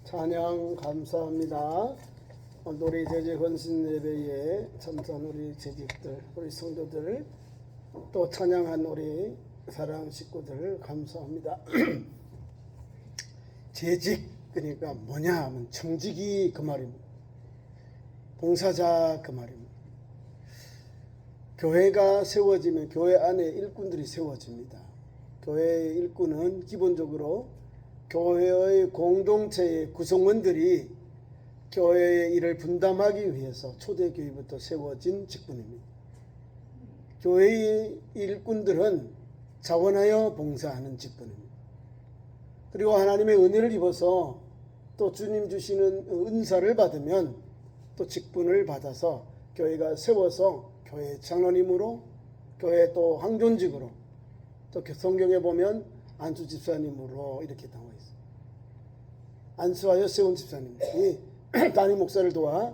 찬양 감사합니다. 우리 제재 헌신 예배에 참석한 우리 재직들, 우리 성도들, 또 찬양한 우리 사랑 식구들 감사합니다. 재직 그러니까 뭐냐 하면 청직이 그 말입니다. 봉사자 그 말입니다. 교회가 세워지면 교회 안에 일꾼들이 세워집니다. 교회의 일꾼은 기본적으로 교회의 공동체의 구성원들이 교회의 일을 분담하기 위해서 초대교회부터 세워진 직분입니다. 교회의 일꾼들은 자원하여 봉사하는 직분입니다. 그리고 하나님의 은혜를 입어서 또 주님 주시는 은사를 받으면 또 직분을 받아서 교회가 세워서 교회 장로님으로, 교회 또 황존직으로, 또 성경에 보면 안수 집사님으로 이렇게 나와 있어요. 안수하여 세운 집사님이 담임 목사를 도와,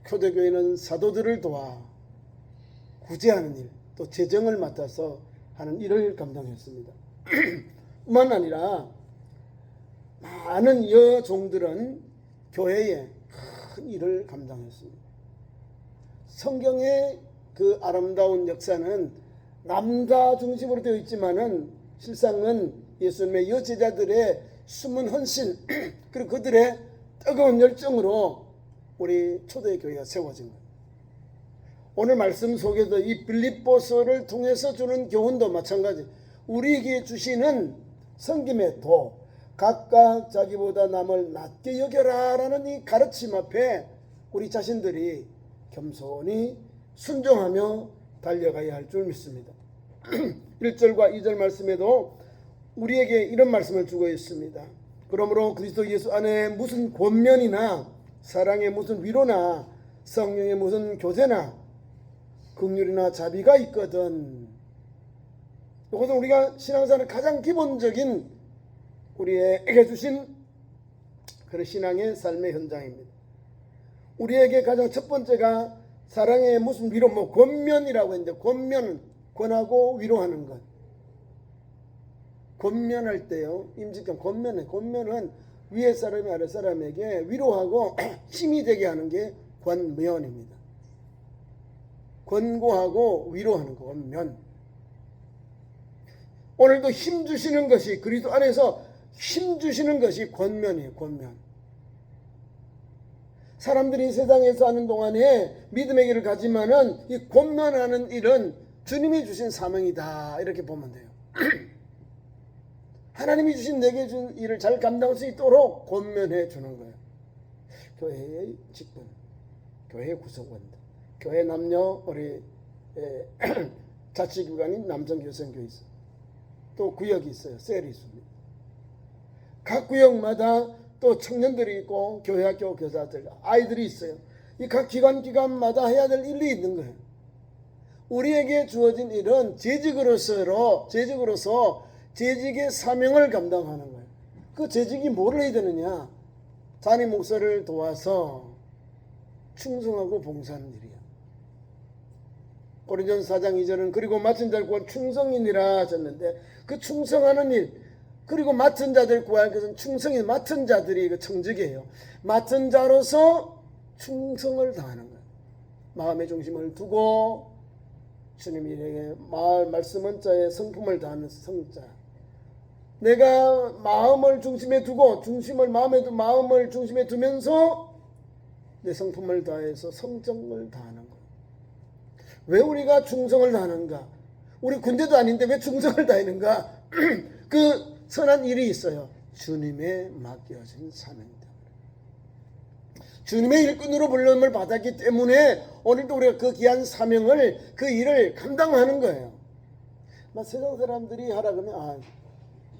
초대교회는 사도들을 도와 구제하는 일, 또 재정을 맡아서 하는 일을 감당했습니다. 뿐만 아니라 많은 여종들은 교회에 큰 일을 감당했습니다. 성경의 그 아름다운 역사는 남자 중심으로 되어 있지만은 실상은 예수님의 여제자들의 숨은 헌신 그리고 그들의 뜨거운 열정으로 우리 초대교회가 세워진 거예요. 오늘 말씀 속에서 이 빌립보서를 통해서 주는 교훈도 마찬가지. 우리에게 주시는 섬김의 도, 각각 자기보다 남을 낮게 여겨라 라는 이 가르침 앞에 우리 자신들이 겸손히 순종하며 달려가야 할 줄 믿습니다. 1절과 2절 말씀에도 우리에게 이런 말씀을 주고 있습니다. 그러므로 그리스도 예수 안에 무슨 권면이나 사랑의 무슨 위로나 성령의 무슨 교제나 긍휼이나 자비가 있거든. 이것은 우리가 신앙생활의 가장 기본적인 우리에게 주신 그런 신앙의 삶의 현장입니다. 우리에게 가장 첫 번째가 사랑의 무슨 위로, 권면이라고 했는데, 권면은 권하고 위로하는 것. 권면할 때요, 임직한 권면은 위에 사람이 아래 사람에게 위로하고 힘이 되게 하는 게 권면입니다. 권고하고 위로하는 거, 권면. 오늘도 힘 주시는 것이, 그리스도 안에서 힘 주시는 것이 권면이에요, 권면. 사람들이 세상에서 하는 동안에 믿음의 길을 가지만은 이 권면하는 일은 주님이 주신 사명이다, 이렇게 보면 돼요. 하나님이 주신 내게 준 일을 잘 감당할 수 있도록 권면해 주는 거예요. 교회의 직분, 교회의 구성원들, 교회 남녀 우리 자치기관인 남성교선교회 있어요. 또 구역이 있어요. 셀이 있습니다. 각 구역마다 또 청년들이 있고 교회 학교 교사들, 아이들이 있어요. 이 각 기관마다 해야 될 일이 있는 거예요. 우리에게 주어진 일은 재직으로서 재직의 사명을 감당하는 거예요. 그 재직이 뭐를 해야 되느냐? 담임 목사를 도와서 충성하고 봉사하는 일이야. 고린도전서 4장 2절은 그리고 맡은 자를 구할 충성이니라 하셨는데, 그 충성하는 일, 그리고 맡은 자들 구할 것은 충성이, 맡은 자들이 그 청직이에요. 맡은 자로서 충성을 다하는 거예요. 마음의 중심을 두고 주님에게 말씀은 자에 성품을 다하는 성자. 내가 마음을 중심에 두고 마음을 중심에 두면서 내 성품을 다해서 성정을 다하는 거예요. 왜 우리가 충성을 다하는가? 우리 군대도 아닌데 왜 충성을 다하는가? 그 선한 일이 있어요. 주님의 맡겨진 사명이다. 주님의 일꾼으로 불림을 받았기 때문에 오늘도 우리가 그 귀한 사명을, 그 일을 감당하는 거예요. 세상 사람들이 하라 그러면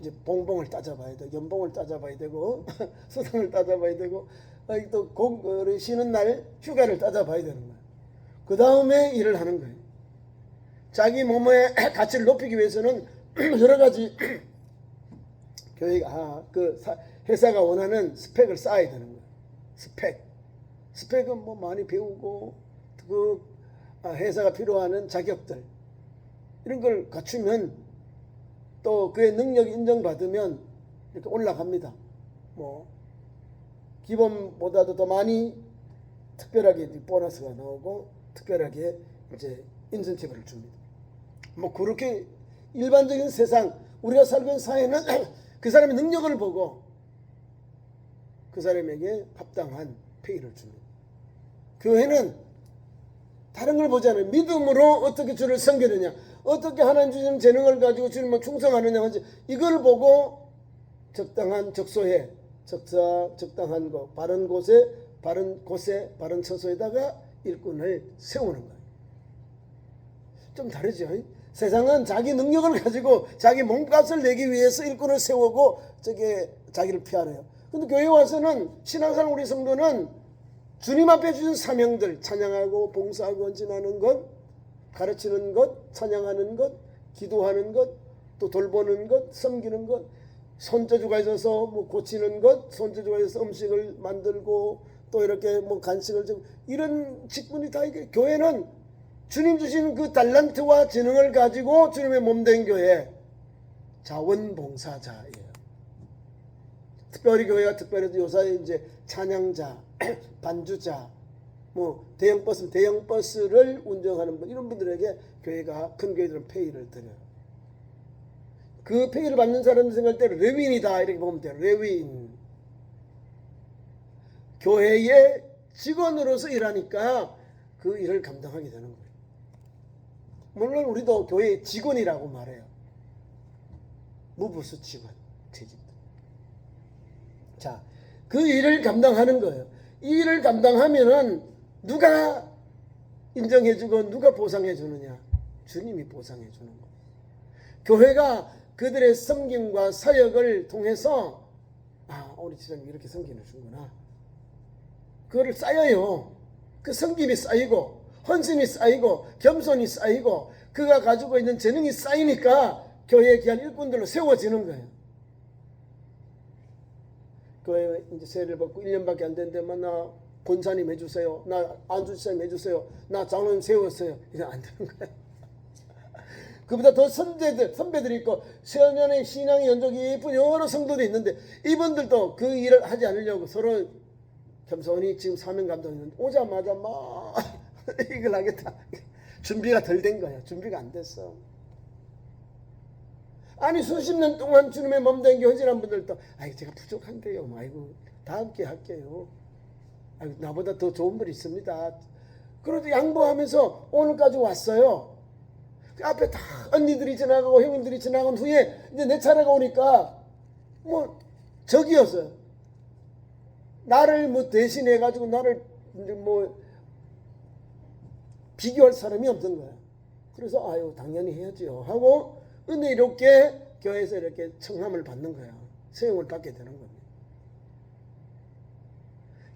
이제 봉봉을 따져봐야 돼, 연봉을 따져봐야 되고 수당을 따져봐야 되고 또 쉬는 날 휴가를 따져봐야 되는 거예요. 그 다음에 일을 하는 거예요. 자기 몸의 가치를 높이기 위해서는 여러 가지 교회가 회사가 원하는 스펙을 쌓아야 되는 거예요. 스펙은 뭐 많이 배우고 그 회사가 필요하는 자격들 이런 걸 갖추면 또 그의 능력이 인정받으면 이렇게 올라갑니다. 뭐 기본보다도 더 많이 특별하게 보너스가 나오고 특별하게 이제 인센티브를 줍니다. 뭐 그렇게 일반적인 세상 우리가 살고 있는 사회는 그 사람의 능력을 보고 그 사람에게 합당한 페이를 줍니다. 교회는 다른 걸 보지 않아요. 믿음으로 어떻게 주를 섬기느냐, 어떻게 하나님 주신 재능을 가지고 주님을 충성하느냐, 이걸 보고 적당한 적소에 적당한 곳, 바른 곳에 바른 처소에다가 일꾼을 세우는 거예요. 좀 다르죠. 세상은 자기 능력을 가지고 자기 몸값을 내기 위해서 일꾼을 세우고 자기를 피하래요. 근데 교회 와서는 신앙생활 우리 성도는 주님 앞에 주신 사명들, 찬양하고 봉사하고 헌신하는 것, 가르치는 것, 찬양하는 것, 기도하는 것, 또 돌보는 것, 섬기는 것, 손재주가 있어서 뭐 고치는 것, 손재주가 있어서 음식을 만들고 또 이렇게 뭐 간식을 주고 이런 직분이 다 이게 교회는 주님 주신 그 달란트와 재능을 가지고 주님의 몸된 교회 자원봉사자예요. 특별히 교회가 특별히 요새 이제 찬양자, 반주자, 뭐 대형 버스를 운전하는 분 이런 분들에게 교회가 큰 교회들은 페이를 드려요. 그 페이를 받는 사람들 생각할 때 레위인이다 이렇게 보면 돼요. 레위인. 교회의 직원으로서 일하니까 그 일을 감당하게 되는 거예요. 물론 우리도 교회의 직원이라고 말해요. 무부수 직원, 재직들. 자, 그 일을 감당하는 거예요. 이 일을 감당하면은 누가 인정해주고 누가 보상해주느냐? 주님이 보상해주는 거예요. 교회가 그들의 섬김과 사역을 통해서 우리 지사님이 이렇게 섬김을 주구나. 그거를 쌓여요. 그 섬김이 쌓이고 헌신이 쌓이고 겸손이 쌓이고 그가 가지고 있는 재능이 쌓이니까 교회에 귀한 일꾼들로 세워지는 거예요. 교회 이제 세례를 받고 1년밖에 안 됐는데 나 권사님 해주세요. 나 안주사님 해주세요. 나 장로님 세웠어요. 이제 안 되는 거예요. 그보다 더 선배들이 있고 세년의 신앙의 연적이 예쁜 여러 성도들이 있는데 이분들도 그 일을 하지 않으려고 서로 겸손히 지금 사명 감독이 있는데 오자마자 막 이걸 하겠다. 준비가 덜 된 거야. 준비가 안 됐어. 아니 수십 년 동안 주님의 몸된 게 헌신한 분들도 제가 부족한데요. 아이고 다 함께 할게요. 나보다 더 좋은 분이 있습니다. 그래도 양보하면서 오늘까지 왔어요. 그 앞에 다 언니들이 지나가고 형님들이 지나간 후에 이제 내 차례가 오니까 뭐 적이었어요. 나를 뭐 대신해 가지고 나를 뭐 비교할 사람이 없던 거야. 그래서 당연히 해야죠 하고 은혜롭게 교회에서 이렇게 청함을 받는 거야. 세움을 받게 되는 겁니다.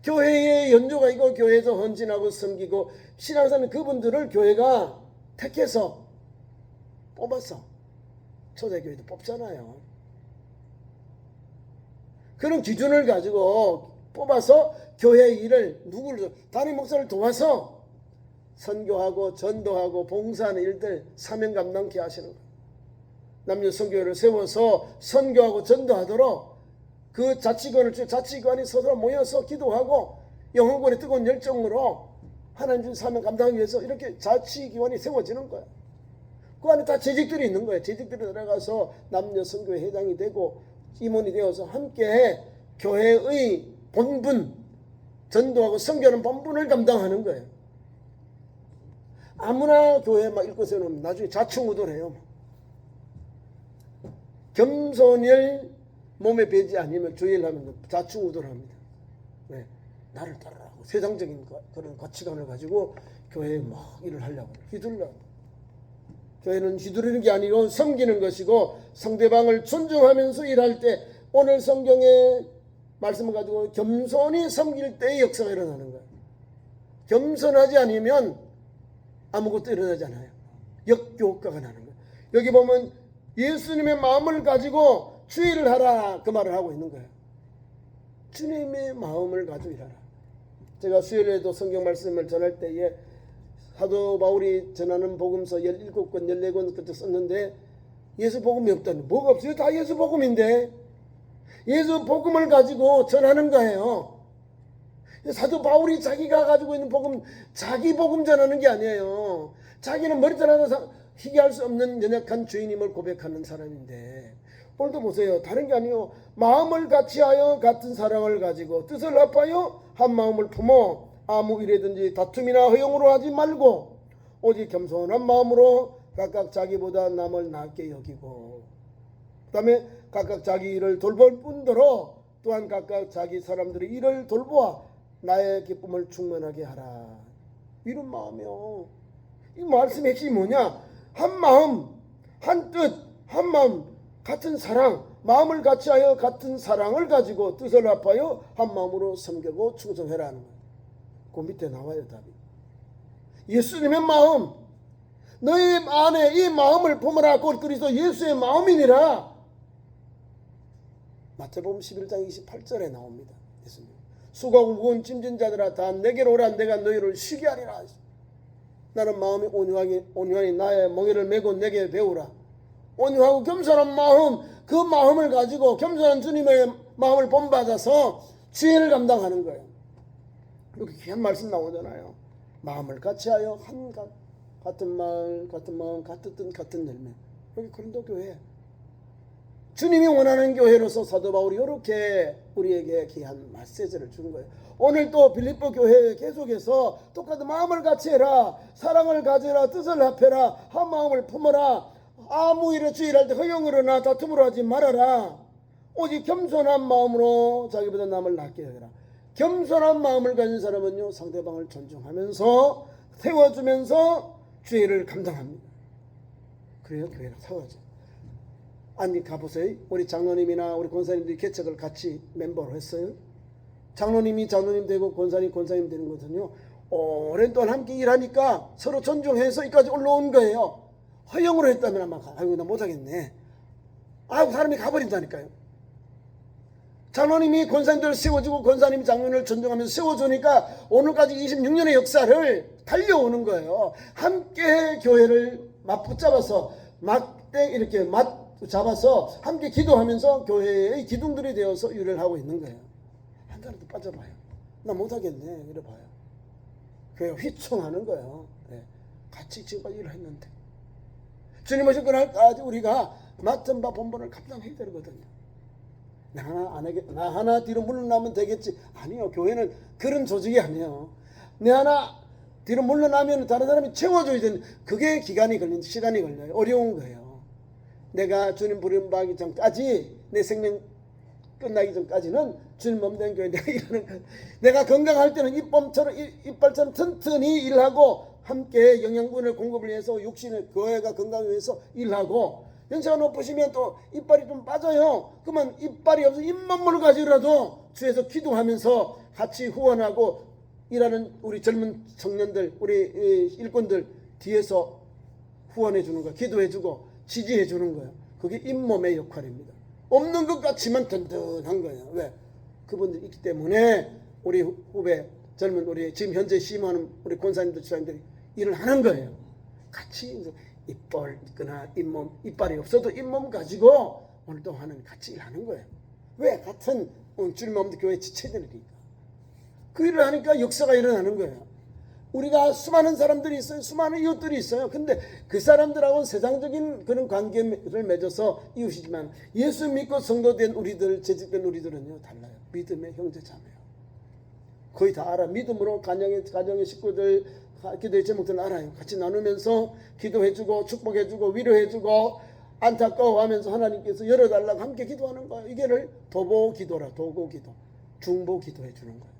교회의 연조가 이거 교회에서 헌신하고 섬기고 신앙사는 그분들을 교회가 택해서 뽑았어. 초대교회도 뽑잖아요. 그런 기준을 가지고 뽑아서 교회의 일을 담임 목사를 도와서 선교하고 전도하고 봉사하는 일들 사명 감당케 하시는 거예요. 남녀 선교회를 세워서 선교하고 전도하도록 그 자치기관이 서로 모여서 기도하고 영혼권의 뜨거운 열정으로 하나님 준 사명 감당하기 위해서 이렇게 자치기관이 세워지는 거예요. 그 안에 다 재직들이 있는 거예요. 재직들이 들어가서 남녀 선교회 회장이 되고 임원이 되어서 함께 교회의 본분, 전도하고 선교하는 본분을 감당하는 거예요. 아무나 교회 막 읽고 세우면 나중에 자충우돌해요. 겸손을 몸에 배지 아니면 주의를 하면 자충우돌합니다. 왜? 나를 따르라고 세상적인 그런 가치관을 가지고 교회에 막 일을 하려고 휘둘려고. 교회는 휘두르는 게 아니고 섬기는 것이고 상대방을 존중하면서 일할 때 오늘 성경의 말씀을 가지고 겸손히 섬길 때의 역사가 일어나는 거예요. 겸손하지 않으면 아무것도 일어나지 않아요. 역효과가 나는 거예요. 여기 보면 예수님의 마음을 가지고 주의를 하라 그 말을 하고 있는 거예요. 주님의 마음을 가지고 일하라. 제가 수요일에도 성경 말씀을 전할 때에 사도 바울이 전하는 복음서 17권 14권 그때 썼는데 예수 복음이 없다니 뭐가 없어요? 다 예수 복음인데 예수 복음을 가지고 전하는 거예요. 사도 바울이 자기가 가지고 있는 복음, 자기 복음 전하는 게 아니에요. 자기는 머리카락으로 희귀할 수 없는 연약한 죄인임을 고백하는 사람인데, 오늘도 보세요. 다른 게 아니요. 마음을 같이하여 같은 사랑을 가지고 뜻을 합하여 한 마음을 품어 아무 일이든지 다툼이나 허용으로 하지 말고 오직 겸손한 마음으로 각각 자기보다 남을 낮게 여기고, 그 다음에 각각 자기 일을 돌볼 뿐더러 또한 각각 자기 사람들의 일을 돌보아 나의 기쁨을 충만하게 하라. 이런 마음이요. 이 말씀의 핵심이 뭐냐? 한 마음, 한 뜻, 한 마음, 같은 사랑, 마음을 같이하여 같은 사랑을 가지고 뜻을 합하여 한 마음으로 섬기고 충성해라는 거예요. 그 밑에 나와요, 답이. 예수님의 마음, 너희 안에 이 마음을 품으라. 곧 그리스도 예수의 마음이니라. 마태복음 11장 28절에 나옵니다. 예수님. 수고하고 무거운 짐진 자들아 다 내게로 오라. 내가 너희를 쉬게 하리라. 나는 마음이 온유하니 나의 멍에를 메고 내게 배우라. 온유하고 겸손한 마음, 그 마음을 가지고 겸손한 주님의 마음을 본받아서 주인을 감당하는 거예요. 이렇게 귀한 말씀 나오잖아요. 마음을 같이하여 같은 말, 같은 마음, 같은 뜻, 같은 열매. 여기 고린도 교회. 주님이 원하는 교회로서 사도 바울이 이렇게 우리에게 귀한 메시지를 준 거예요. 오늘 또 빌립보 교회에 계속해서 똑같은 마음을 같이 해라. 사랑을 가져라. 뜻을 합해라. 한 마음을 품어라. 아무 일에 주의할 때 허용으로나 다툼으로 하지 말아라. 오직 겸손한 마음으로 자기보다 남을 낮게 여겨라. 겸손한 마음을 가진 사람은요, 상대방을 존중하면서 세워주면서 주의를 감당합니다. 그래야 교회가 세워져. 아니 가보세요. 우리 장로님이나 우리 권사님들이 개척을 같이 멤버로 했어요. 장로님이 장로님 되고 권사님 되는 것은요, 오랜 동안 함께 일하니까 서로 존중해서 여기까지 올라온 거예요. 허용으로 했다면 아마 아이고 나 못하겠네. 아이고 사람이 가버린다니까요. 장로님이 권사님들을 세워주고 권사님이 장로님을 존중하면서 세워주니까 오늘까지 26년의 역사를 달려오는 거예요. 함께 교회를 맞붙잡아서 이렇게 맞잡아서 함께 기도하면서 교회의 기둥들이 되어서 일을 하고 있는 거예요. 한 사람도 빠져봐요. 나 못하겠네. 이래봐요. 교회가 휘청하는 거예요. 네. 같이 지금까지 일을 했는데 주님 오실 그날까지 우리가 맡은 바 본분을 감당해야 되거든요. 나 하나 뒤로 물러나면 되겠지. 아니요. 교회는 그런 조직이 아니에요. 내 하나 뒤로 물러나면 다른 사람이 채워줘야 되는, 그게 시간이 걸려요. 어려운 거예요. 내가 주님 부름받기 전까지, 내 생명 끝나기 전까지는 주님 몸된 교회 내가 일하는 거예요. 내가 건강할 때는 이빨처럼 튼튼히 일하고 함께 영양분을 공급을 해서 육신의 교회가 건강을 위해서 일하고, 연세가 높으시면 또 이빨이 좀 빠져요. 그러면 이빨이 없어 잇몸을 가지고라도 주에서 기도하면서 같이 후원하고 일하는 우리 젊은 청년들, 우리 일꾼들 뒤에서 후원해 주는 거예요. 기도해 주고 지지해 주는 거예요. 그게 잇몸의 역할입니다. 없는 것 같지만 든든한 거예요. 왜? 그분들이 있기 때문에 우리 후배 젊은 우리 지금 현재 심하는 우리 권사님들 지사님들이 일을 하는 거예요. 같이 이빨 있거나 이빨이 없어도 잇몸 가지고 오늘 동안은 같이 일하는 거예요. 왜? 같은 주님 없는 교회 지체들이니까. 그 일을 하니까 역사가 일어나는 거예요. 우리가 수많은 사람들이 있어요. 수많은 이웃들이 있어요. 근데 그 사람들하고는 세상적인 그런 관계를 맺어서 이웃이지만 예수 믿고 성도된 우리들, 재직된 우리들은요 달라요. 믿음의 형제자매요. 거의 다 알아. 믿음으로 가정의 식구들, 기도의 제목들을 알아요. 같이 나누면서 기도해주고 축복해주고 위로해주고 안타까워하면서 하나님께서 열어달라고 함께 기도하는 거예요. 이게를 도보기도라. 도고기도, 중보기도해주는 거예요.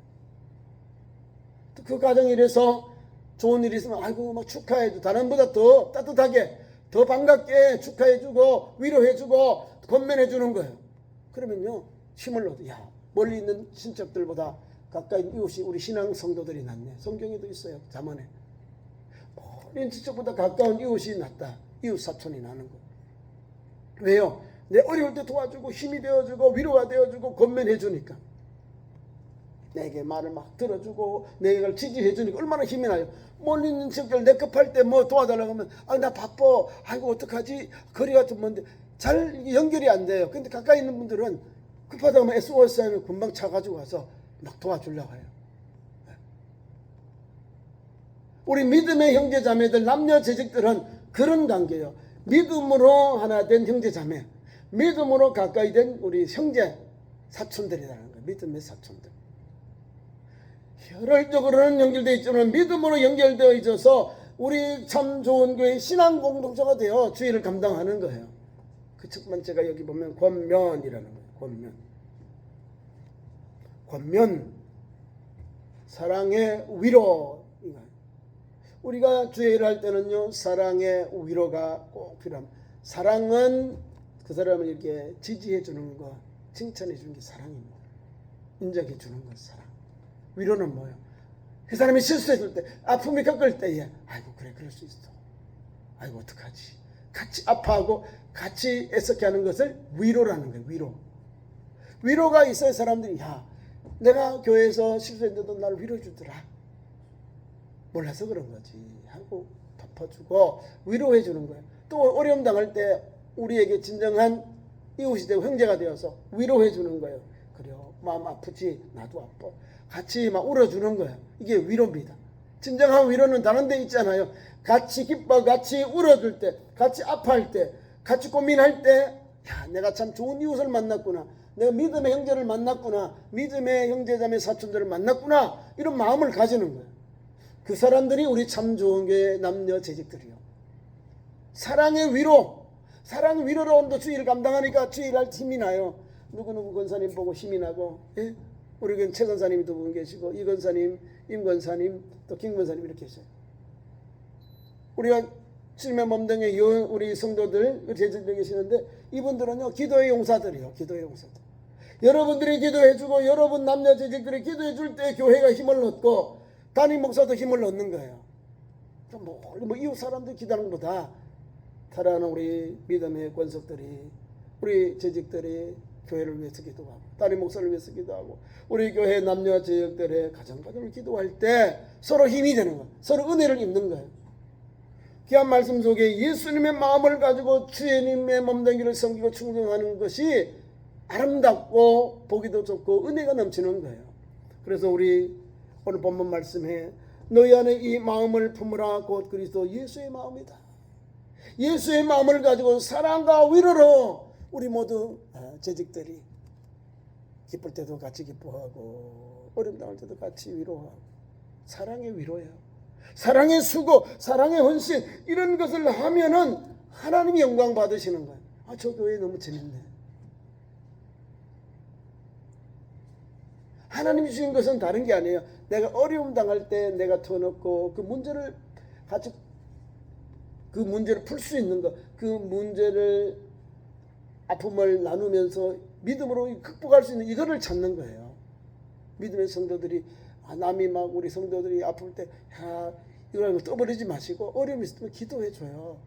그 가정이 이래서 좋은 일이 있으면 아이고 막 축하해주고, 다른보다 더 따뜻하게 더 반갑게 축하해주고 위로해주고 권면해주는 거예요. 그러면요 힘을 얻어. 야, 멀리 있는 친척들보다 가까이 이웃이 우리 신앙 성도들이 낫네. 성경에도 있어요. 잠언에 멀리 친척보다 가까운 이웃이 낫다. 이웃 사촌이 나는 거. 왜요? 내 어려울 때 도와주고 힘이 되어주고 위로가 되어주고 권면해주니까, 내게 말을 막 들어주고 내가 지지해주니까 얼마나 힘이 나요. 멀리 있는 친구들 내 급할 때 뭐 도와달라고 하면 나 바빠. 아이고 어떡하지? 거리가 좀 먼데 잘 연결이 안 돼요. 근데 가까이 있는 분들은 급하다고 SOS 하면 금방 차 가지고 와서 막 도와주려고 해요. 우리 믿음의 형제 자매들, 남녀 재직들은 그런 관계예요. 믿음으로 하나 된 형제 자매, 믿음으로 가까이 된 우리 형제 사촌들이라는 거예요. 믿음의 사촌들. 혈혈적으로는 연결되어 있지만 믿음으로 연결되어 있어서 우리 참 좋은 교회 신앙 공동체가 되어 주의를 감당하는 거예요. 그 첫 번째가 여기 보면 권면이라는 거예요. 권면, 사랑의 위로. 우리가 주의를 할 때는요, 사랑의 위로가 꼭 필요합니다. 사랑은 그 사람을 이렇게 지지해 주는 거, 칭찬해 주는 게 사랑입니다. 인정해 주는 건 사랑. 위로는 뭐예요? 그 사람이 실수해 줄 때, 아픔이 겪을 때에, 아이고 그래 그럴 수 있어. 아이고 어떡하지. 같이 아파하고 같이 애석해 하는 것을 위로라는 거예요. 위로. 위로가 있어야 사람들이, 야, 내가 교회에서 실수했는데도 나를 위로해 주더라. 몰라서 그런 거지 하고 덮어주고 위로해 주는 거예요. 또 어려움 당할 때 우리에게 진정한 이웃이 되고 형제가 되어서 위로해 주는 거예요. 그래요, 마음 아프지? 나도 아파. 같이 막 울어주는 거예요. 이게 위로입니다. 진정한 위로는 다른 데 있잖아요. 같이 기뻐, 같이 울어줄 때, 같이 아파할 때, 같이 고민할 때, 야, 내가 참 좋은 이웃을 만났구나. 내가 믿음의 형제를 만났구나. 믿음의 형제자매 사촌들을 만났구나. 이런 마음을 가지는 거예요. 그 사람들이 우리 참 좋은 교회 남녀 재직들이요. 사랑의 위로, 사랑의 위로로 온도 주의를 감당하니까 주의할 힘이 나요. 누구누구 권사님 보고 힘이 나고, 예? 우리 최 권사님이 두 분 계시고, 이 권사님, 임 권사님, 또 김 권사님 이렇게 계셔요. 우리가 주님의 몸등에 우리 성도들, 재직들 계시는데, 이분들은요, 기도의 용사들이요. 기도의 용사들. 여러분들이 기도해주고, 여러분 남녀 재직들이 기도해줄 때 교회가 힘을 얻고, 담임 목사도 힘을 얻는 거예요. 뭐 이웃 사람들 기도하는 것보다 사랑하는 우리 믿음의 권속들이, 우리 재직들이 교회를 위해서 기도하고, 담임 목사를 위해서 기도하고, 우리 교회 남녀 재직들의 가정을 기도할 때 서로 힘이 되는 거예요. 서로 은혜를 입는 거예요. 귀한 말씀 속에 예수님의 마음을 가지고 주님의 몸담기를 섬기고 충성하는 것이 아름답고 보기도 좋고 은혜가 넘치는 거예요. 그래서 우리 오늘 본문 말씀에 너희 안에 이 마음을 품으라 곧 그리스도 예수의 마음이다. 예수의 마음을 가지고 사랑과 위로로 우리 모두 재직들이 기쁠 때도 같이 기뻐하고 어려움 당할 때도 같이 위로하고 사랑의 위로예요. 사랑의 수고, 사랑의 헌신 이런 것을 하면은 하나님이 영광 받으시는 거예요. 아, 저 교회 너무 재밌네. 하나님이 주신 것은 다른 게 아니에요. 내가 어려움 당할 때 내가 터놓고 그 문제를 같이 그 문제를 풀 수 있는 것, 그 문제를 아픔을 나누면서 믿음으로 극복할 수 있는 이거를 찾는 거예요. 믿음의 성도들이 남이 막 우리 성도들이 아플 때 이걸 떠버리지 마시고 어려움이 있으면 기도해줘요.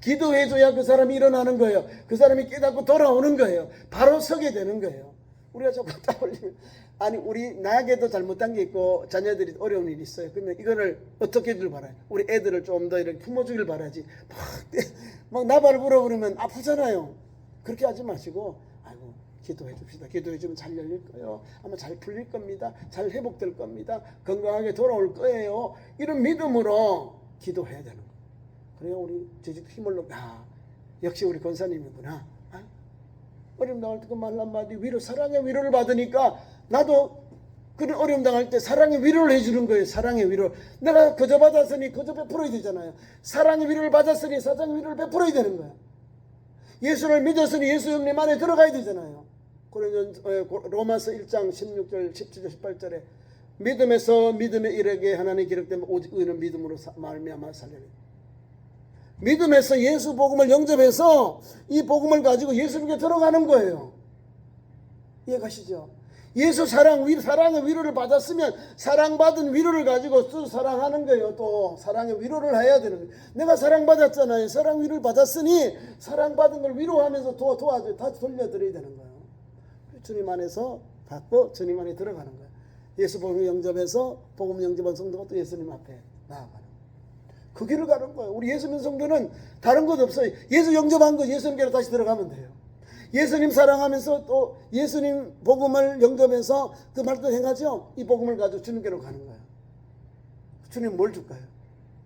기도해줘야 그 사람이 일어나는 거예요. 그 사람이 깨닫고 돌아오는 거예요. 바로 서게 되는 거예요. 우리가 자꾸 떠올리면 아니 우리 나에게도 잘못한 게 있고 자녀들이 어려운 일이 있어요. 그러면 이거를 어떻게 해줄 바라요? 우리 애들을 좀 더 이렇게 품어주길 바라지. 막 나발을 불어버리면 아프잖아요. 그렇게 하지 마시고 아이고 기도해 줍시다. 기도해 주면 잘 열릴 거예요. 아마 잘 풀릴 겁니다. 잘 회복될 겁니다. 건강하게 돌아올 거예요. 이런 믿음으로 기도해야 되는 거예요. 그래야 우리 제주도 힘을 얻고 역시 우리 권사님이구나. 어려움 당할 때 그 말 한마디 위로 사랑의 위로를 받으니까 나도 그런 어려움 당할 때 사랑의 위로를 해주는 거예요. 사랑의 위로. 내가 거저 받았으니 거저 베풀어야 되잖아요. 사랑의 위로를 받았으니 사랑의 위로를 베풀어야 되는 거예요. 예수를 믿었으니 예수 형님 안에 들어가야 되잖아요. 로마서 1장 16절 17절 18절에 믿음에서 믿음에 이르게 하나님 기록된 오직 의는 믿음으로 말미암아 살리니 믿음에서 예수 복음을 영접해서 이 복음을 가지고 예수님께 들어가는 거예요. 이해가시죠? 예수 사랑의 위로를 받았으면 사랑받은 위로를 가지고 또 사랑하는 거예요. 또 사랑의 위로를 해야 되는 거예요. 내가 사랑받았잖아요. 사랑 위로를 받았으니 사랑받은 걸 위로하면서 도와줘 다시 돌려드려야 되는 거예요. 주님 안에서 받고 주님 안에 들어가는 거예요. 예수 복음을 영접해서 복음 영접한 성도가 또 예수님 앞에 나아가는 그 길을 가는 거예요. 우리 예수 믿는 성도는 다른 것 없어요. 예수 영접한 거 예수님께로 다시 들어가면 돼요. 예수님 사랑하면서 또 예수님 복음을 영접해서 그 말도 행하죠. 이 복음을 가지고 주님께로 가는 거예요. 주님 뭘 줄까요?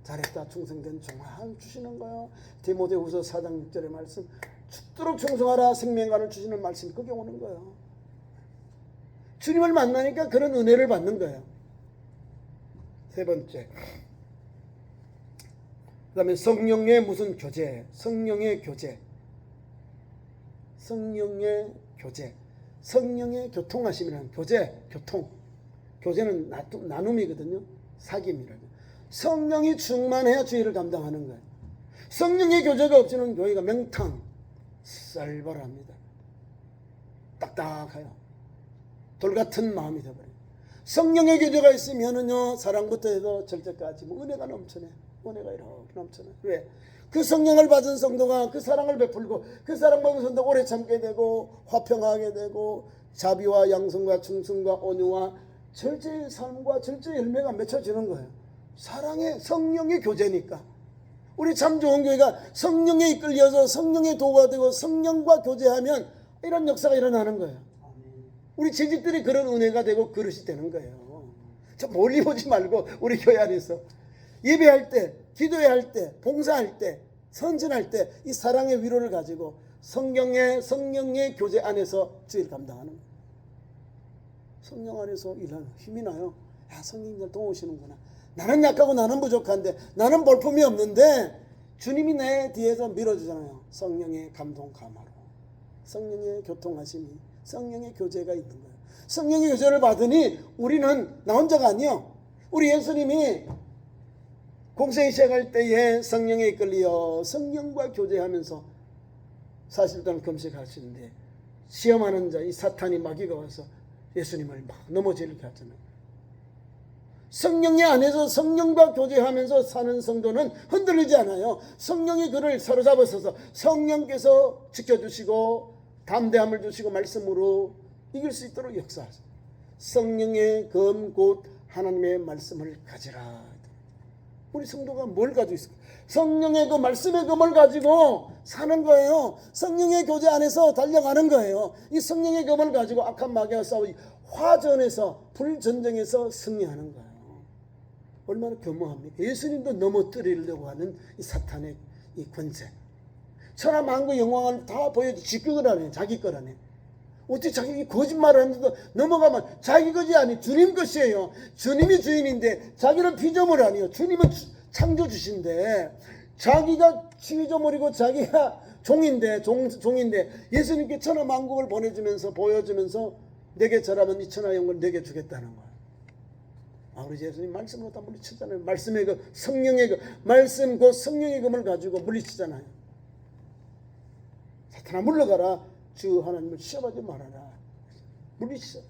잘했다 충성된 종아 주시는 거예요. 디모데후서 4장 6절의 말씀, 죽도록 충성하라 생명관을 주시는 말씀이 그게 오는 거예요. 주님을 만나니까 그런 은혜를 받는 거예요. 세 번째, 그 다음에 성령의 무슨 교제, 성령의 교제, 성령의 교제, 성령의 교통하심이라는 교제, 교통, 교제는 나눔이거든요. 사귐이라고. 성령이 충만해야 주의를 감당하는 거예요. 성령의 교제가 없이는 교회가 명탕, 쌀벌합니다. 딱딱해요. 돌같은 마음이 되어버려요. 성령의 교제가 있으면은요, 사랑부터 해도 절제까지 은혜가 넘쳐나요. 은혜가 이렇게 넘쳐나요. 왜? 그 성령을 받은 성도가 그 사랑을 베풀고 그 사랑 받은 성도가 오래 참게 되고 화평하게 되고 자비와 양성과 충성과 온유와 절제의 삶과 절제의 열매가 맺혀지는 거예요. 사랑의 성령의 교제니까. 우리 참 좋은 교회가 성령에 이끌려서 성령의 도가 되고 성령과 교제하면 이런 역사가 일어나는 거예요. 우리 재직들이 그런 은혜가 되고 그릇이 되는 거예요. 저 멀리 보지 말고 우리 교회 안에서 예배할 때, 기도할 때, 봉사할 때, 선전할 때 이 사랑의 위로를 가지고 성령의 교제 안에서 주의를 감당하는 거예요. 성령 안에서 일하는 힘이 나요. 야, 성령님 도우시는구나. 나는 약하고 나는 부족한데, 나는 볼품이 없는데 주님이 내 뒤에서 밀어주잖아요. 성령의 감동 감화로, 성령의 교통하심이, 성령의 교제가 있는 거예요. 성령의 교제를 받으니 우리는 나 혼자가 아니요. 우리 예수님이 공생이 시작할 때에 성령에 이끌려 성령과 교제하면서 40일 금식하시는데 시험하는 자, 이 사탄이 마귀가 와서 예수님을 막 넘어지게 하잖아요. 성령의 안에서 성령과 교제하면서 사는 성도는 흔들리지 않아요. 성령이 그를 사로잡아서 성령께서 지켜주시고 담대함을 주시고 말씀으로 이길 수 있도록 역사하세요. 성령의 검 곧 하나님의 말씀을 가지라. 우리 성도가 뭘 가지고 있을까? 성령의 그 말씀의 검을 가지고 사는 거예요. 성령의 교제 안에서 달려가는 거예요. 이 성령의 검을 가지고 악한 마귀와 싸워 화전에서 불전쟁에서 승리하는 거예요. 얼마나 겸허합니까? 예수님도 넘어뜨리려고 하는 이 사탄의 이 권세, 천하 만국 영광을 다 보여줘. 지 거라네, 자기 거라네. 어떻게 자기 거짓말을 하면서도 넘어가면 자기 것이 아니 주님 것이에요. 주님이 주인인데 자기는 피조물 아니에요. 주님은 창조주신데 자기가 피조물이고 자기가 종인데 종인데 예수님께 천하 만국을 보내주면서 보여주면서 내게 절하면 이 천하 영광을 내게 주겠다는 거예요. 아, 우리 예수님 말씀으로 다 물리치잖아요. 말씀의 그 성령의 그 말씀 그 성령의 검을 가지고 물리치잖아요. 사탄아 물러가라. 주 하나님을 시험하지 말아라. 물리치잖아요.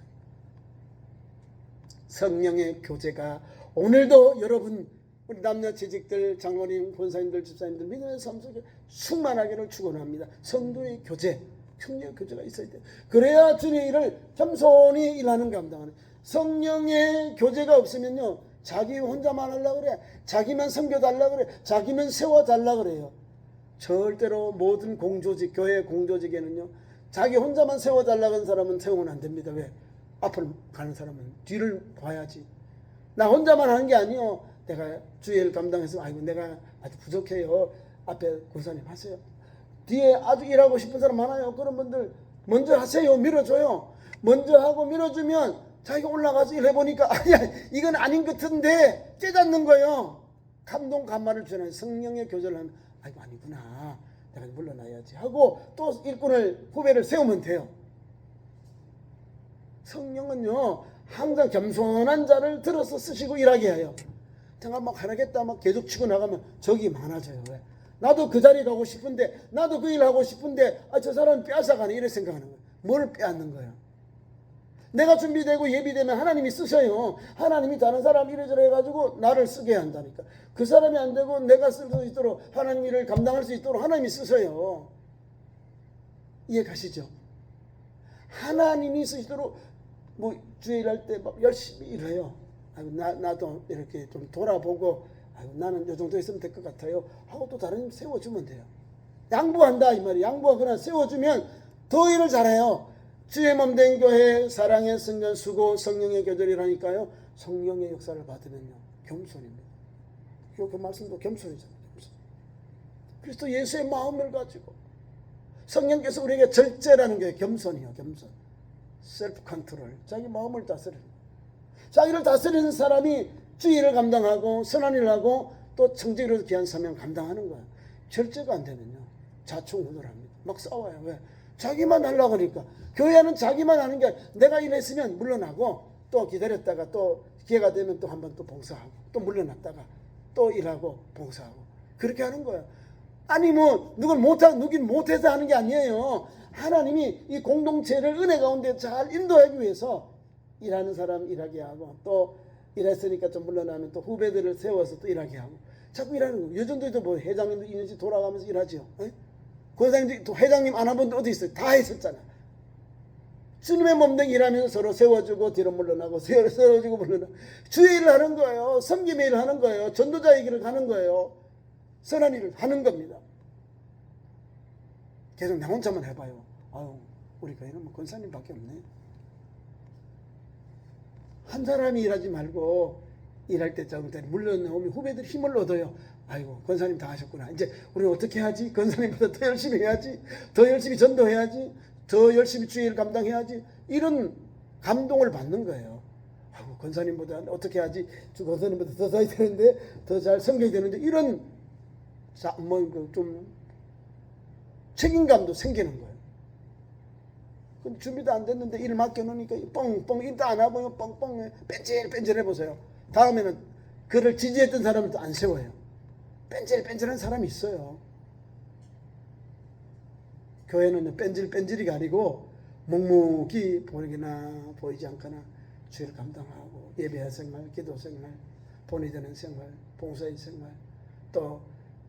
성령의 교제가 오늘도 여러분 우리 남녀 재직들, 장로님, 권사님들, 집사님들 믿음의 삶 속에 충만하기를 축원합니다. 성도의 교제, 성령의 교제가 있어야 돼요. 그래야 주님의 일을 겸손히 일하는 감당하는. 성령의 교제가 없으면요, 자기 혼자만 하려고 그래. 자기만 섬겨달라고 그래. 자기만 세워달라고 그래요. 절대로 모든 공조직, 교회 공조직에는요, 자기 혼자만 세워달라고 하는 사람은 세우면 안 됩니다. 왜? 앞을 가는 사람은 뒤를 봐야지. 나 혼자만 하는 게 아니요. 내가 주의를 감당해서 아이고 내가 아주 부족해요. 앞에 권사님 하세요. 뒤에 아주 일하고 싶은 사람 많아요. 그런 분들 먼저 하세요. 밀어줘요. 먼저 하고 밀어주면 자기가 올라가서 일해보니까 아니야 이건 아닌 것 같은데 깨닫는 거예요. 감동 감마를 주는 성령의 교제를 하면 아이고 아니구나. 내가 물러나야지 하고 또 일꾼을 후배를 세우면 돼요. 성령은요 항상 겸손한 자를 들어서 쓰시고 일하게 해요. 제가 막 하겠다 막 계속 치고 나가면 적이 많아져요. 왜? 나도 그 자리 가고 싶은데 나도 그 일 하고 싶은데 저 사람은 빼앗아가네 이렇게 생각하는 거예요. 뭘 빼앗는 거예요? 내가 준비되고 예비되면 하나님이 쓰셔요. 하나님이 다른 사람 이래저래 해가지고 나를 쓰게 한다니까. 그 사람이 안 되고 내가 쓸 수 있도록 하나님 일을 감당할 수 있도록 하나님이 쓰셔요. 이해 가시죠? 하나님이 쓰시도록 뭐 주일 할 때 막 열심히 일해요. 아이고 나도 이렇게 좀 돌아보고 아이고 나는 이 정도 있으면 될 것 같아요 하고 또 다른 님 세워주면 돼요. 양보한다 이 말이에요. 양보하거나 세워주면 더 일을 잘해요. 주의 몸 된 교회, 사랑의 성전, 수고, 성령의 교절이라니까요. 성령의 역사를 받으면요, 겸손입니다. 그 말씀도 겸손이잖아요. 겸손. 그리스도 예수의 마음을 가지고 성령께서 우리에게 절제라는 게 겸손이요. 겸손. 셀프 컨트롤. 자기 마음을 다스리는. 자기를 다스리는 사람이 주의 일을 감당하고 선한 일을 하고 또 청지기로서 귀한 사명 감당하는 거예요. 절제가 안 되면요, 자충우돌합니다. 막 싸워요. 왜? 자기만 하려고 하니까. 교회는 자기만 하는 게 아니라 내가 일했으면 물러나고 또 기다렸다가 또 기회가 되면 또 한번 또 봉사하고 또 물러났다가 또 일하고 봉사하고 그렇게 하는 거예요. 아니 뭐 누군 못해서 하는 게 아니에요. 하나님이 이 공동체를 은혜 가운데 잘 인도하기 위해서 일하는 사람 일하게 하고 또 일했으니까 좀 물러나면 또 후배들을 세워서 또 일하게 하고 자꾸 일하는 거예요. 요즘도 뭐 회장님도 2년씩 돌아가면서 일하죠. 고사님도 또 회장님 안 한 분도 어디 있어요? 다 했었잖아. 주님의 몸된 일하면서 서로 세워주고 뒤로 물러나고 세워주고 물러나고 주의 일을 하는 거예요. 섬김의 일을 하는 거예요. 전도자의 길을 가는 거예요. 선한 일을 하는 겁니다. 계속 나 혼자만 해봐요. 아유, 우리 교회는 뭐 권사님밖에 없네. 한 사람이 일하지 말고 일할 때 정도 물러나오면 후배들 힘을 얻어요. 아이고, 권사님 다 하셨구나. 이제 우리는 어떻게 하지? 권사님보다 더 열심히 해야지. 더 열심히 전도해야지. 더 열심히 주의 일 감당해야지. 이런 감동을 받는 거예요. 아이고, 권사님보다 어떻게 하지? 권사님보다 더 써야 되는데, 더 잘 섬겨야 되는데, 이런 좀 책임감도 생기는 거예요. 근데 준비도 안 됐는데 일 맡겨놓으니까 뻥뻥 일도 안 하고 뻥뻥 뺀질뺀질해 보세요. 다음에는 그를 지지했던 사람은 또 안 세워요. 뺀질뺀질한 사람이 있어요. 교회는 뺀질뺀질이가 아니고 묵묵히 보이거나 보이지 않거나 주의를 감당하고 예배 생활, 기도 생활, 본이 되는 생활, 봉사의 생활, 또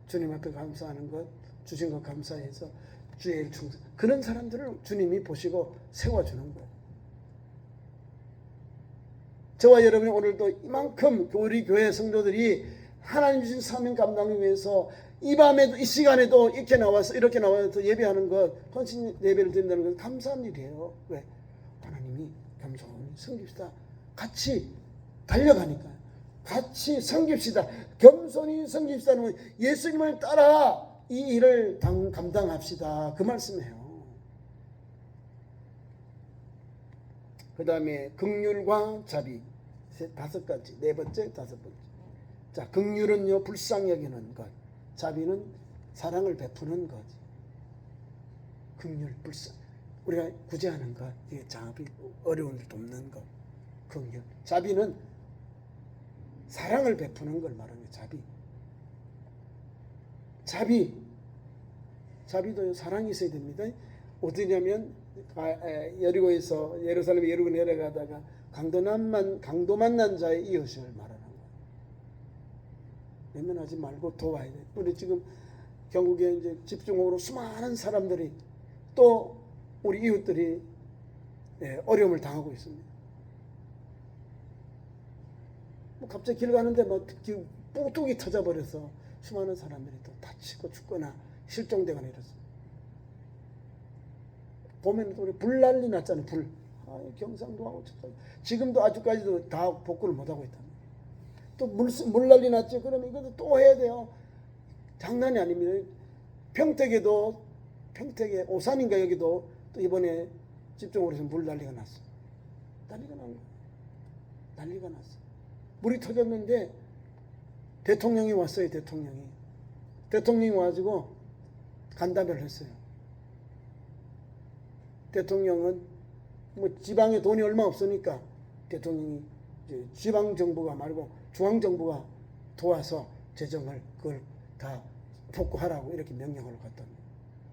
주님 앞에 감사하는 것, 주신 것 감사해서 주의 일 충성. 그런 사람들을 주님이 보시고 세워주는 거예요. 저와 여러분이 오늘도 이만큼 우리 교회 성도들이 하나님 주신 사명 감당을 위해서 이 밤에도 이 시간에도 이렇게 나와서 예배하는 것, 헌신 예배를 드린다는 건 감사한 일이에요. 왜? 하나님이 겸손히 섬깁시다. 같이 달려가니까요. 같이 섬깁시다. 겸손히 섬깁시다는 건 예수님을 따라 이 일을 감당합시다. 그 말씀이에요. 그 다음에 긍휼과 자비. 다섯 가지. 네 번째, 다섯 번째. 자, 긍휼은요, 불쌍히 여기는 것. 자비는 사랑을 베푸는 것. 긍휼, 불쌍. 우리가 구제하는 것. 이게 자비, 어려운 일 돕는 것. 긍휼. 자비는 사랑을 베푸는 걸 말하는 거예요. 자비도 사랑이 있어야 됩니다. 어디냐면 여리고에서 예루살렘 여리고 내려가다가 강도 만난 자의 이웃을 말하는 거예요. 외면하지 말고 도와야 돼. 우리 지금 경국에 이제 집중호우로 수많은 사람들이 또 우리 이웃들이 어려움을 당하고 있습니다. 뭐 갑자기 길 가는데 뭐 뚝뚝이 터져버려서 수많은 사람들이 또 다치고 죽거나 실종되거나 이렇습니다. 보면 우리 불 난리 났잖아요. 불. 경상도 하고 지금도 아직까지도 다 복구를 못하고 있다. 또 물 난리 났죠. 그러면 이것도 또 해야 돼요. 장난이 아닙니다. 평택에 오산인가 여기도 또 이번에 집중호우로 해서 물 난리가 났어. 난리가 났어. 물이 터졌는데 대통령이 왔어요. 대통령이 와가지고 간담회를 했어요. 대통령은 뭐 지방에 돈이 얼마 없으니까 대통령이 지방 정부가 말고 중앙 정부가 도와서 재정을 그걸 다 복구하라고 이렇게 명령을 갖다.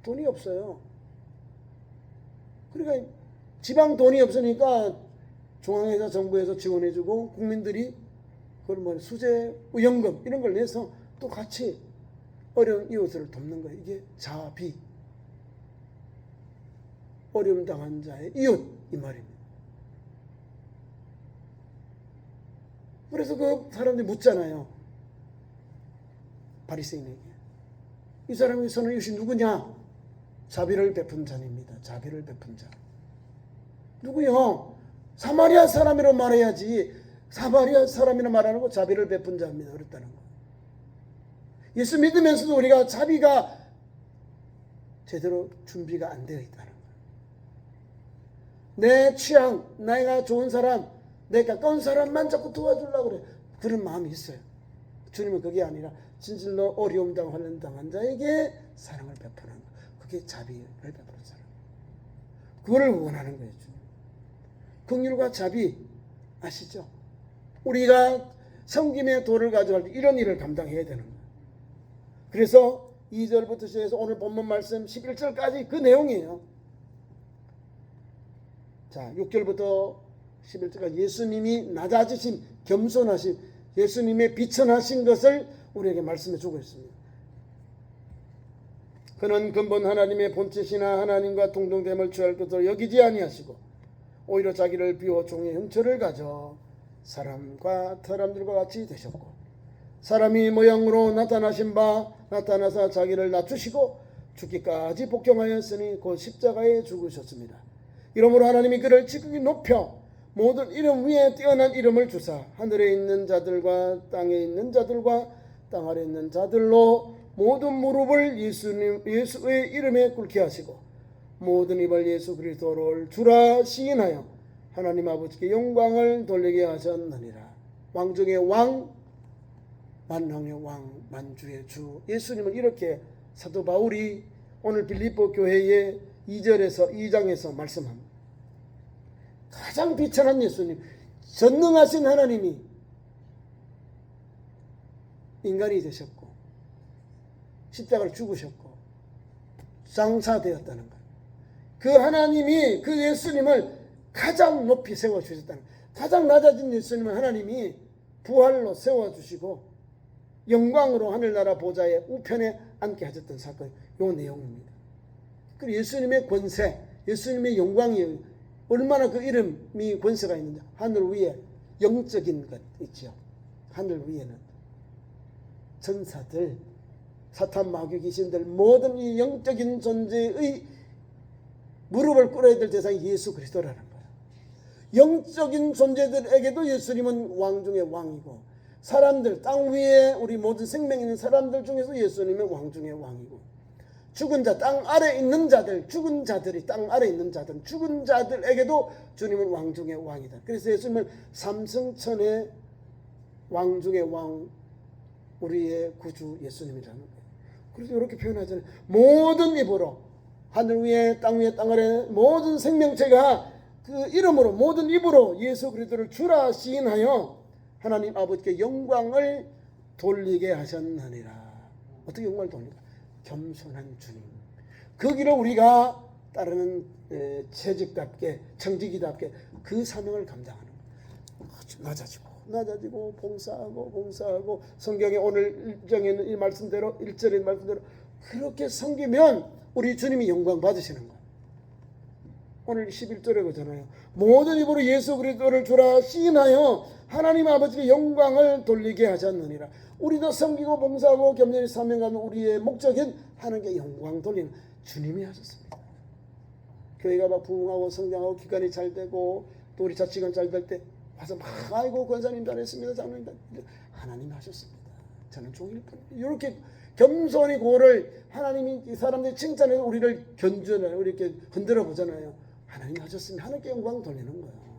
돈이 없어요. 그러니까 지방 돈이 없으니까 중앙에서 정부에서 지원해주고 국민들이 그걸 뭐 수재, 연금 이런 걸 내서 또 같이 어려운 이웃을 돕는 거예요. 이게 자비. 어려움 당한 자의 이웃 이 말입니다. 그래서 그 사람들이 묻잖아요. 바리새인에게. 이 사람이 선한 이웃이 누구냐? 자비를 베푼 자입니다. 자비를 베푼 자. 누구요? 사마리아 사람이라 말해야지. 사마리아 사람이라 말하는 거 자비를 베푼 자입니다. 그랬다는 거. 예수 믿으면서도 우리가 자비가 제대로 준비가 안 되어 있다는 거. 내 취향, 내가 좋은 사람, 내 가까운 사람만 자꾸 도와주려고 그래. 그런 마음이 있어요. 주님은 그게 아니라 진실로 어려움 당한 자에게 사랑을 베푸는 거. 그게 자비를 베푸는 사람. 그거를 원하는 거예요. 주님. 긍휼과 자비 아시죠? 우리가 섬김의 도를 가져갈 때 이런 일을 감당해야 되는 거예요. 그래서 2절부터 시작해서 오늘 본문 말씀 11절까지 그 내용이에요. 자, 6절부터 11절까지 예수님이 낮아지심, 겸손하심, 예수님의 비천하신 것을 우리에게 말씀해 주고 있습니다. 그는 근본 하나님의 본체시나 하나님과 동등됨을 취할 것으로 여기지 아니하시고 오히려 자기를 비워 종의 형체를 가져 사람들과 같이 되셨고 사람이 모양으로 나타나신 바 나타나사 자기를 낮추시고 죽기까지 복종하였으니 곧 십자가에 죽으셨습니다. 이러므로 하나님이 그를 지극히 높여 모든 이름 위에 뛰어난 이름을 주사 하늘에 있는 자들과 땅에 있는 자들과 땅 아래 있는 자들로 모든 무릎을 예수의 이름에 꿇게 하시고 모든 입을 예수 그리스도를 주라 시인하여 하나님 아버지께 영광을 돌리게 하셨느니라. 왕중의 왕, 만왕의 왕, 만주의 주. 예수님은 이렇게 사도 바울이 오늘 빌립보 교회의 2장에서 말씀합니다. 가장 비천한 예수님, 전능하신 하나님이 인간이 되셨고 십자가를 죽으셨고 장사되었다는 것. 그 하나님이 그 예수님을 가장 높이 세워주셨다는 것. 가장 낮아진 예수님을 하나님이 부활로 세워주시고 영광으로 하늘나라 보좌의 우편에 앉게 하셨던 사건, 이 내용입니다. 그리고 예수님의 권세, 예수님의 영광이 얼마나 그 이름이 권세가 있는지. 하늘 위에 영적인 것 있죠. 하늘 위에는 전사들, 사탄 마귀 귀신들 모든 이 영적인 존재의 무릎을 꿇어야 될 대상이 예수 그리스도라는 거예요. 영적인 존재들에게도 예수님은 왕 중의 왕이고 사람들, 땅 위에 우리 모든 생명 있는 사람들 중에서 예수님은 왕 중의 왕이고 죽은 자, 땅 아래 있는 자들, 죽은 자들이 땅 아래 있는 자들, 죽은 자들에게도 주님은 왕 중의 왕이다. 그래서 예수님은 삼승천의 왕 중의 왕, 우리의 구주 예수님이라는 거예요. 그래서 이렇게 표현하잖아요. 모든 입으로, 하늘 위에 땅 아래 모든 생명체가 그 이름으로, 모든 입으로 예수 그리스도를 주라 시인하여 하나님 아버지께 영광을 돌리게 하셨느니라. 어떻게 영광을 돌릴까? 겸손한 주님. 그 길을 우리가 따르는 채직답게, 청지기답게 그 사명을 감당하는 거예요. 낮아지고 봉사하고 성경에 오늘 일정에는 이 말씀대로 1절의 말씀대로 그렇게 섬기면 우리 주님이 영광 받으시는 거예요. 오늘 11절에 그러잖아요. 모든 입으로 예수 그리스도를 주라 시인하여 하나님 아버지께 영광을 돌리게 하셨느니라. 우리도 섬기고 봉사하고 겸손히 사명하는 우리의 목적은 하나님께 영광 돌리는 주님이 하셨습니다. 교회가 막 부흥하고 성장하고 기관이 잘 되고 또 우리 자치관 잘 될 때 와서 막 아이고 권사님 잘했습니다, 장로님 하나님이 하셨습니다. 저는 종일 뿐. 이렇게 겸손히 그거를 하나님이 사람들이 칭찬해서 우리를 견주잖아요. 우리 이렇게 흔들어 보잖아요. 하나님이 하셨으면 하나님께 영광 돌리는 거예요.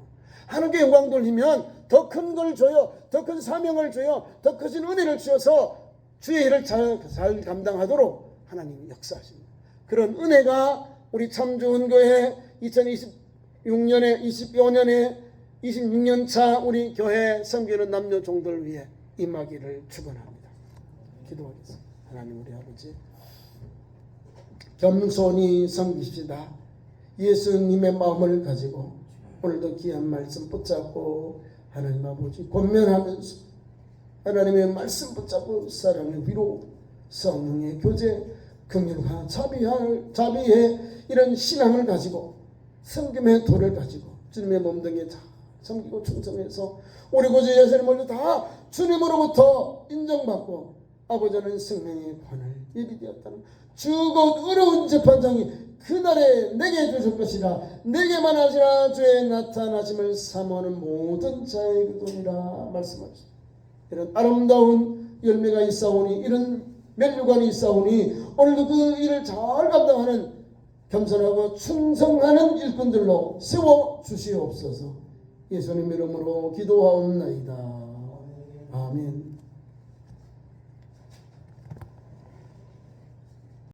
하나님께 영광 돌리면 더 큰 걸 줘요. 더 큰 사명을 줘요. 더 크신 은혜를 주셔서 주의 일을 잘 감당하도록 하나님이 역사하십니다. 그런 은혜가 우리 참 좋은 교회 2026년에 26년 차 우리 교회 섬기는 남녀 종들 위해 임하기를 축원합니다. 기도하겠습니다. 하나님 우리 아버지 겸손히 섬기십시다. 예수님의 마음을 가지고 오늘도 귀한 말씀 붙잡고 하나님 아버지 권면하면서 하나님의 말씀 붙잡고 사랑의 위로 성령의 교제 긍휼과 자비의 이런 신앙을 가지고 섬김의 도를 가지고 주님의 몸등에 다 섬기고 충성해서 우리 구주 예수님을 다 주님으로부터 인정받고 아버지는 생명의 관을 예비되었다는 주곧 어려운 재판장이 그날에 내게 주실 것이라 내게만 하시라 주의 나타나심을 사모하는 모든 자의 그돈이라 말씀하셨습니다. 이런 아름다운 열매가 있사오니 이런 면류관이 있사오니 오늘도 그 일을 잘 감당하는 겸손하고 충성하는 일꾼들로 세워주시옵소서. 예수님 이름으로 기도하옵나이다. 아멘.